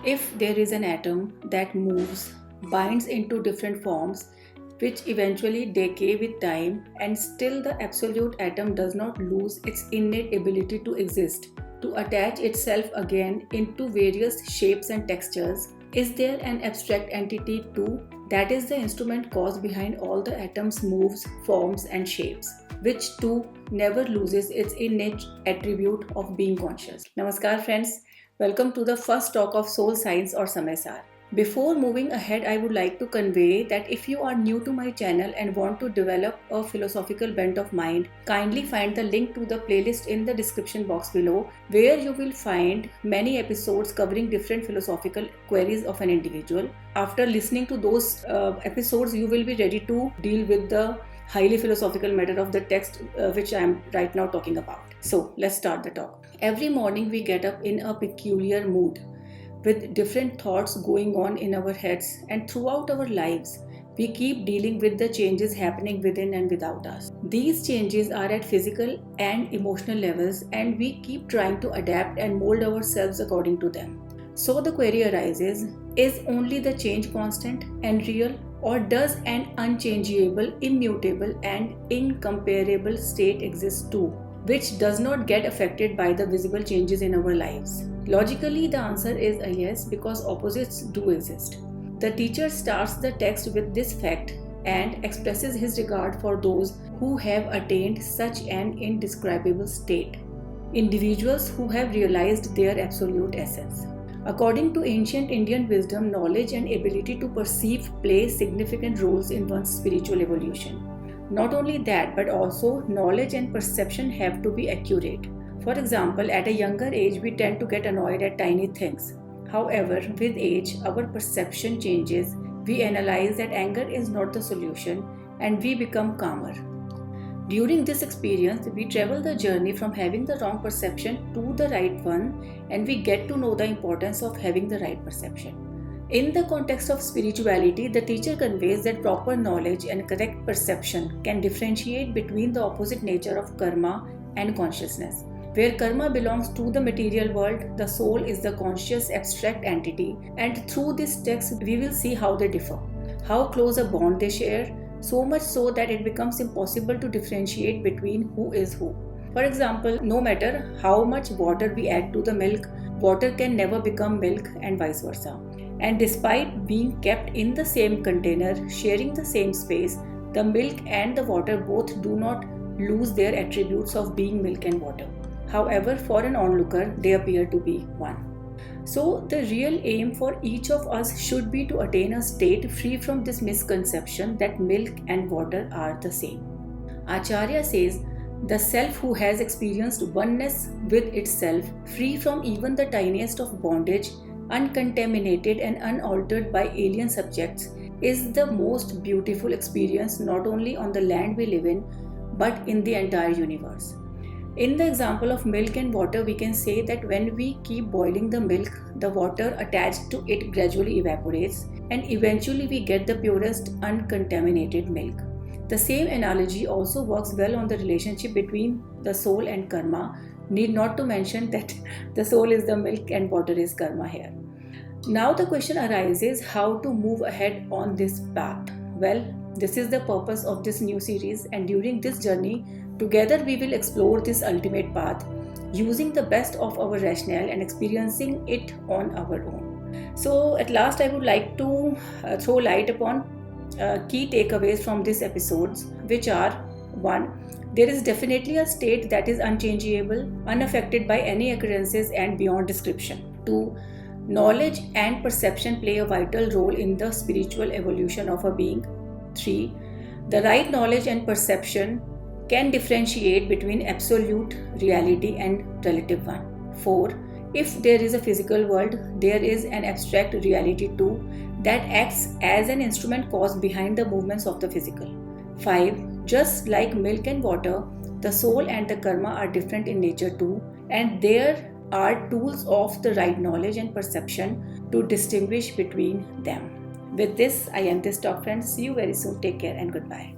If there is an atom that moves, binds into different forms, which eventually decay with time, and still the absolute atom does not lose its innate ability to exist, to attach itself again into various shapes and textures, is there an abstract entity too? That is the instrument cause behind all the atoms' moves, forms, and shapes, which too never loses its innate attribute of being conscious. Namaskar, friends. Welcome to the first talk of Soul Science or Samaysar. Before moving ahead, I would like to convey that if you are new to my channel and want to develop a philosophical bent of mind, kindly find the link to the playlist in the description box below, where you will find many episodes covering different philosophical queries of an individual. After listening to those episodes, you will be ready to deal with the highly philosophical matter of the text which I am right now talking about. So let's start the talk. Every morning we get up in a peculiar mood, with different thoughts going on in our heads, and throughout our lives, we keep dealing with the changes happening within and without us. These changes are at physical and emotional levels, and we keep trying to adapt and mold ourselves according to them. So the query arises, is only the change constant and real, or does an unchangeable, immutable, and incomparable state exist too, which does not get affected by the visible changes in our lives? Logically, the answer is a yes, because opposites do exist. The teacher starts the text with this fact and expresses his regard for those who have attained such an indescribable state, individuals who have realized their absolute essence. According to ancient Indian wisdom, knowledge and ability to perceive play significant roles in one's spiritual evolution. Not only that, but also knowledge and perception have to be accurate. For example, at a younger age, we tend to get annoyed at tiny things. However, with age, our perception changes. We analyze that anger is not the solution, and we become calmer. During this experience, we travel the journey from having the wrong perception to the right one, and we get to know the importance of having the right perception. In the context of spirituality, the teacher conveys that proper knowledge and correct perception can differentiate between the opposite nature of karma and consciousness. Where karma belongs to the material world, the soul is the conscious abstract entity, and through this text we will see how they differ, how close a bond they share, so much so that it becomes impossible to differentiate between who is who. For example, no matter how much water we add to the milk, water can never become milk and vice versa. And despite being kept in the same container, sharing the same space, the milk and the water both do not lose their attributes of being milk and water. However, for an onlooker, they appear to be one. So, the real aim for each of us should be to attain a state free from this misconception that milk and water are the same. Acharya says, the self who has experienced oneness with itself, free from even the tiniest of bondage, uncontaminated and unaltered by alien subjects, is the most beautiful experience not only on the land we live in, but in the entire universe. In the example of milk and water, we can say that when we keep boiling the milk, the water attached to it gradually evaporates, and eventually we get the purest uncontaminated milk. The same analogy also works well on the relationship between the soul and karma. Need not to mention that the soul is the milk and water is karma here. Now the question arises, how to move ahead on this path? Well, this is the purpose of this new series, and during this journey, together we will explore this ultimate path, using the best of our rationale and experiencing it on our own. So at last I would like to throw light upon key takeaways from this episodes, which are: 1. There is definitely a state that is unchangeable, unaffected by any occurrences and beyond description. 2. Knowledge and perception play a vital role in the spiritual evolution of a being. 3. The right knowledge and perception can differentiate between absolute reality and relative one. 4. If there is a physical world, there is an abstract reality too that acts as an instrument cause behind the movements of the physical. 5. Just like milk and water, the soul and the karma are different in nature too, and there are tools of the right knowledge and perception to distinguish between them. With this, I end this talk, friends. See you very soon. Take care and goodbye.